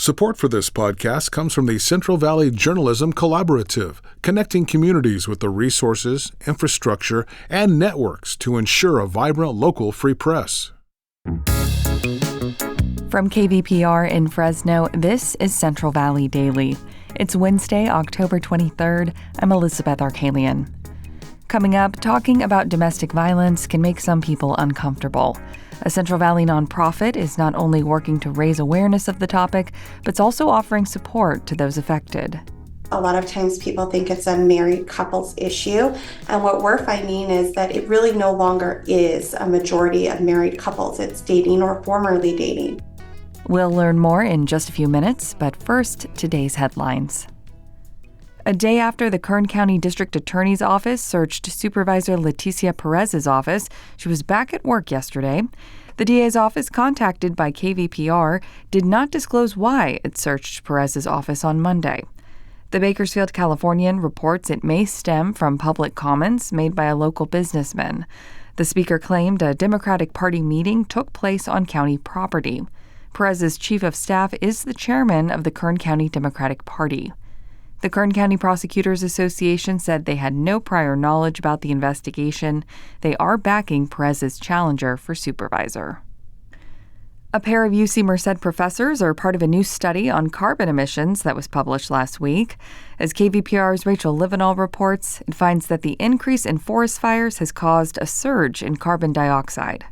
Support for this podcast comes from the Central Valley Journalism Collaborative, connecting communities with the resources, infrastructure, and networks to ensure a vibrant local free press. From KVPR in Fresno, this is Central Valley Daily. It's Wednesday, October 23rd. I'm Elizabeth Arkalian. Coming up, talking about domestic violence can make some people uncomfortable. A Central Valley nonprofit is not only working to raise awareness of the topic, but it's also offering support to those affected. A lot of times people think it's a married couples issue, and what we're finding is that it really no longer is a majority of married couples. It's dating or formerly dating. We'll learn more in just a few minutes, but first, today's headlines. A day after the Kern County District Attorney's Office searched Supervisor Leticia Perez's office, she was back at work yesterday. The DA's office, contacted by KVPR, did not disclose why it searched Perez's office on Monday. The Bakersfield Californian reports it may stem from public comments made by a local businessman. The speaker claimed a Democratic Party meeting took place on county property. Perez's chief of staff is the chairman of the Kern County Democratic Party. The Kern County Prosecutors Association said they had no prior knowledge about the investigation. They are backing Perez's challenger for supervisor. A pair of UC Merced professors are part of a new study on carbon emissions that was published last week. As KVPR's Rachel Livenall reports, it finds that the increase in forest fires has caused a surge in carbon dioxide.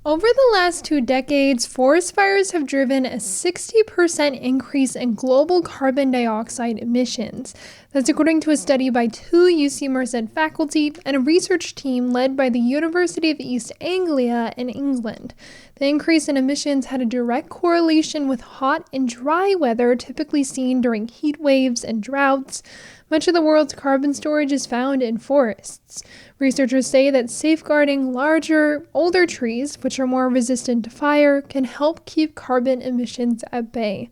Over the last 2 decades, forest fires have driven a 60% increase in global carbon dioxide emissions. That's according to a study by 2 UC Merced faculty and a research team led by the University of East Anglia in England. The increase in emissions had a direct correlation with hot and dry weather typically seen during heat waves and droughts. Much of the world's carbon storage is found in forests. Researchers say that safeguarding larger, older trees, which are more resistant to fire, can help keep carbon emissions at bay.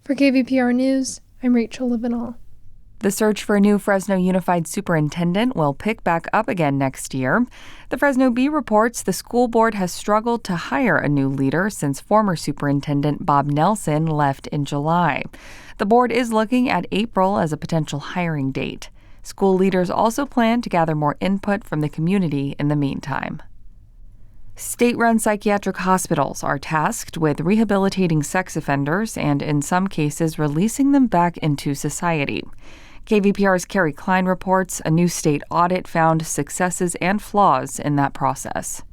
For KVPR News, I'm Rachel Livenall. The search for a new Fresno Unified Superintendent will pick back up again next year. The Fresno Bee reports the school board has struggled to hire a new leader since former Superintendent Bob Nelson left in July. The board is looking at April as a potential hiring date. School leaders also plan to gather more input from the community in the meantime. State-run psychiatric hospitals are tasked with rehabilitating sex offenders and, in some cases, releasing them back into society. KVPR's Carrie Klein reports a new state audit found successes and flaws in that process.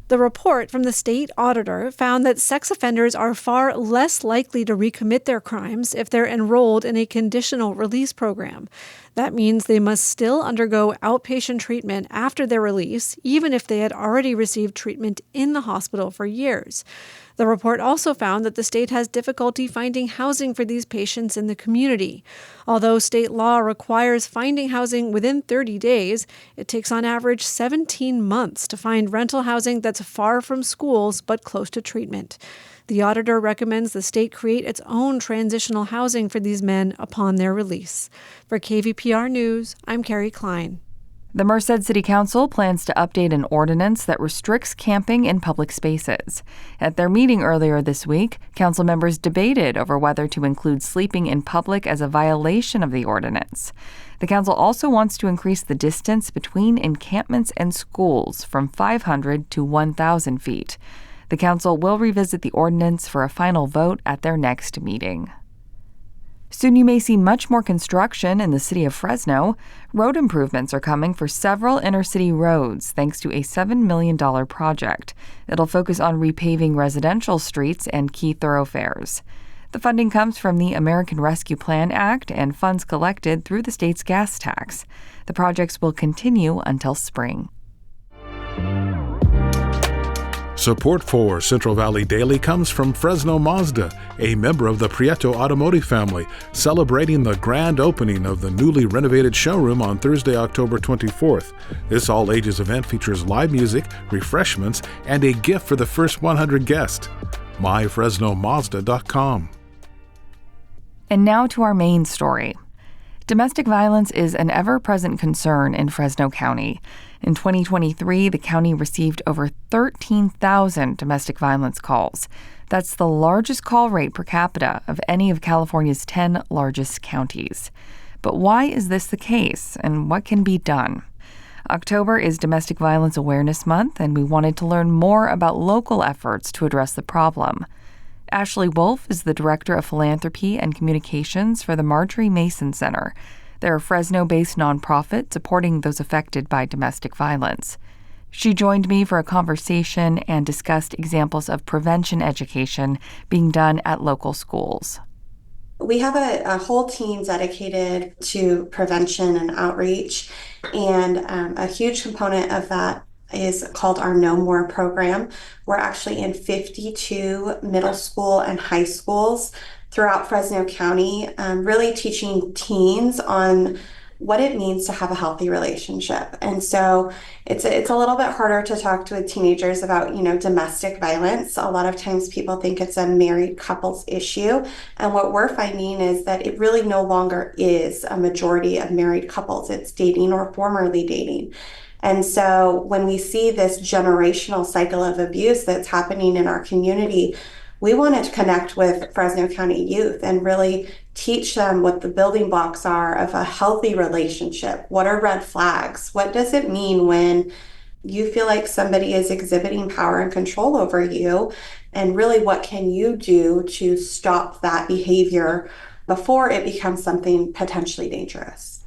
The report from the state auditor found that sex offenders are far less likely to recommit their crimes if they're enrolled in a conditional release program. That means they must still undergo outpatient treatment after their release, even if they had already received treatment in the hospital for years. The report also found that the state has difficulty finding housing for these patients in the community. Although state law requires finding housing within 30 days, it takes on average 17 months to find rental housing that's far from schools but close to treatment. The auditor recommends the state create its own transitional housing for these men upon their release. For KVPR News, I'm Carrie Klein. The Merced City Council plans to update an ordinance that restricts camping in public spaces. At their meeting earlier this week, council members debated over whether to include sleeping in public as a violation of the ordinance. The council also wants to increase the distance between encampments and schools from 500 to 1,000 feet. The council will revisit the ordinance for a final vote at their next meeting. Soon you may see much more construction in the city of Fresno. Road improvements are coming for several inner-city roads thanks to a $7 million project. It'll focus on repaving residential streets and key thoroughfares. The funding comes from the American Rescue Plan Act and funds collected through the state's gas tax. The projects will continue until spring. Support for Central Valley Daily comes from Fresno Mazda, a member of the Prieto Automotive family, celebrating the grand opening of the newly renovated showroom on Thursday, October 24th. This all-ages event features live music, refreshments, and a gift for the first 100 guests. myfresnomazda.com. And now to our main story. Domestic violence is an ever-present concern in Fresno County. In 2023, the county received over 13,000 domestic violence calls. That's the largest call rate per capita of any of California's 10 largest counties. But why is this the case, and what can be done? October is Domestic Violence Awareness Month, and we wanted to learn more about local efforts to address the problem. Ashley Wolf is the Director of Philanthropy and Communications for the Marjaree Mason Center. They're a Fresno-based nonprofit supporting those affected by domestic violence. She joined me for a conversation and discussed examples of prevention education being done at local schools. We have a whole team dedicated to prevention and outreach, and a huge component of that is called our No More program. We're actually in 52 middle school and high schools throughout Fresno County, really teaching teens on what it means to have a healthy relationship. And so it's a little bit harder to talk to teenagers about, domestic violence. A lot of times people think it's a married couples issue. And what we're finding is that it really no longer is a majority of married couples. It's dating or formerly dating. And so when we see this generational cycle of abuse that's happening in our community, we wanted to connect with Fresno County youth and really teach them what the building blocks are of a healthy relationship. What are red flags? What does it mean when you feel like somebody is exhibiting power and control over you? And really, what can you do to stop that behavior before it becomes something potentially dangerous?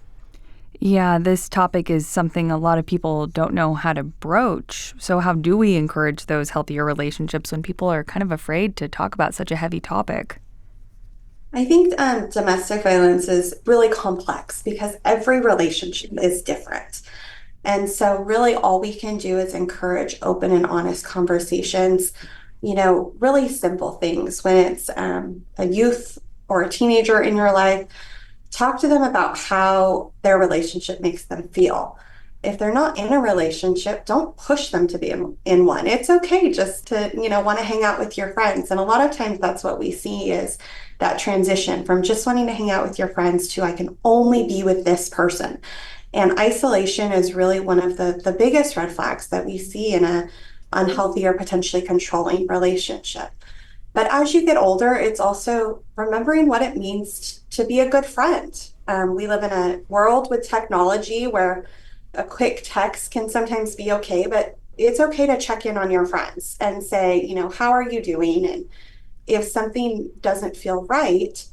Yeah, this topic is something a lot of people don't know how to broach. So how do we encourage those healthier relationships when people are kind of afraid to talk about such a heavy topic? I think domestic violence is really complex because every relationship is different. And so really all we can do is encourage open and honest conversations, really simple things. When it's a youth or a teenager in your life, talk to them about how their relationship makes them feel. If they're not in a relationship, don't push them to be in one. It's okay just to, want to hang out with your friends. And a lot of times that's what we see is that transition from just wanting to hang out with your friends to I can only be with this person. And isolation is really one of the biggest red flags that we see in a unhealthy or potentially controlling relationship. But as you get older, it's also remembering what it means to be a good friend. We live in a world with technology where a quick text can sometimes be okay, but it's okay to check in on your friends and say, how are you doing? And if something doesn't feel right,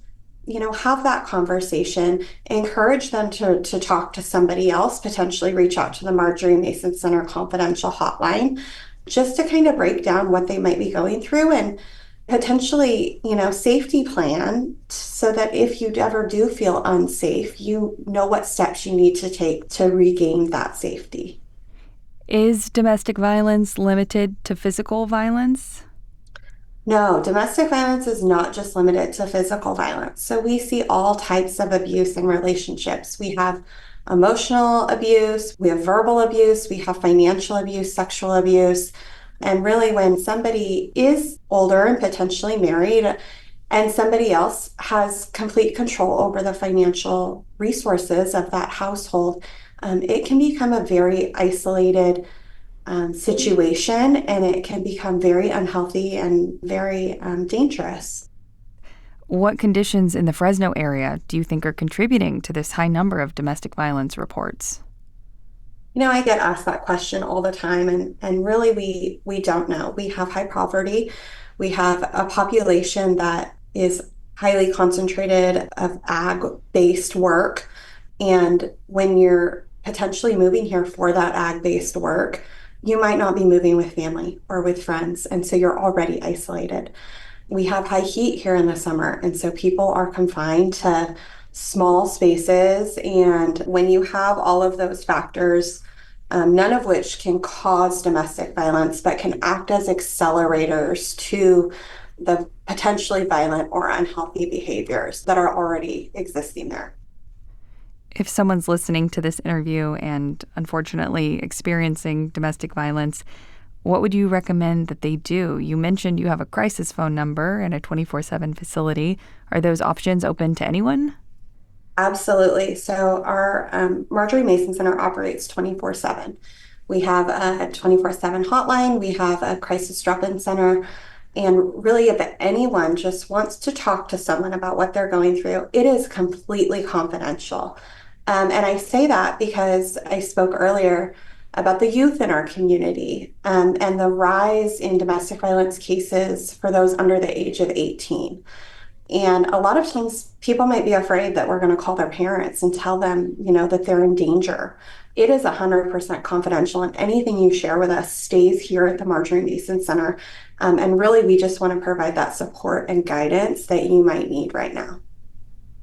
have that conversation, encourage them to talk to somebody else, potentially reach out to the Marjaree Mason Center confidential hotline, just to kind of break down what they might be going through and potentially, safety plan so that if you ever do feel unsafe, you know what steps you need to take to regain that safety. Is domestic violence limited to physical violence? No, domestic violence is not just limited to physical violence. So we see all types of abuse in relationships. We have emotional abuse, we have verbal abuse, we have financial abuse, sexual abuse. And really, when somebody is older and potentially married and somebody else has complete control over the financial resources of that household, it can become a very isolated situation, and it can become very unhealthy and very dangerous. What conditions in the Fresno area do you think are contributing to this high number of domestic violence reports? I get asked that question all the time, and really we don't know. We have high poverty. We have a population that is highly concentrated of ag-based work. And when you're potentially moving here for that ag-based work, you might not be moving with family or with friends. And so you're already isolated. We have high heat here in the summer. And so people are confined to small spaces. And when you have all of those factors, none of which can cause domestic violence, but can act as accelerators to the potentially violent or unhealthy behaviors that are already existing there. If someone's listening to this interview and unfortunately experiencing domestic violence, what would you recommend that they do? You mentioned you have a crisis phone number and a 24/7 facility. Are those options open to anyone? Absolutely. So our Marjaree Mason Center operates 24/7. We have a 24/7 hotline. We have a crisis drop-in center. And really, if anyone just wants to talk to someone about what they're going through, it is completely confidential. And I say that because I spoke earlier about the youth in our community, and the rise in domestic violence cases for those under the age of 18. And a lot of times people might be afraid that we're going to call their parents and tell them, that they're in danger. It is 100% confidential, and anything you share with us stays here at the Marjaree Mason Center. And really, we just want to provide that support and guidance that you might need right now.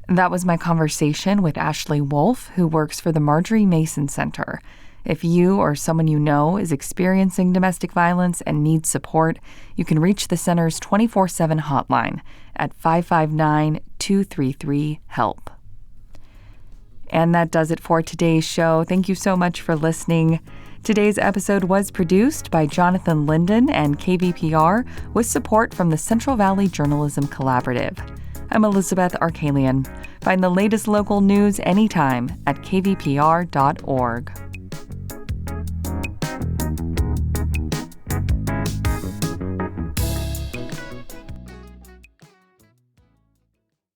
That was my conversation with Ashley Wolf, who works for the Marjaree Mason Center. If you or someone you know is experiencing domestic violence and needs support, you can reach the center's 24/7 hotline at 559-233-HELP. And that does it for today's show. Thank you so much for listening. Today's episode was produced by Jonathan Linden and KVPR with support from the Central Valley Journalism Collaborative. I'm Elizabeth Arkalian. Find the latest local news anytime at kvpr.org.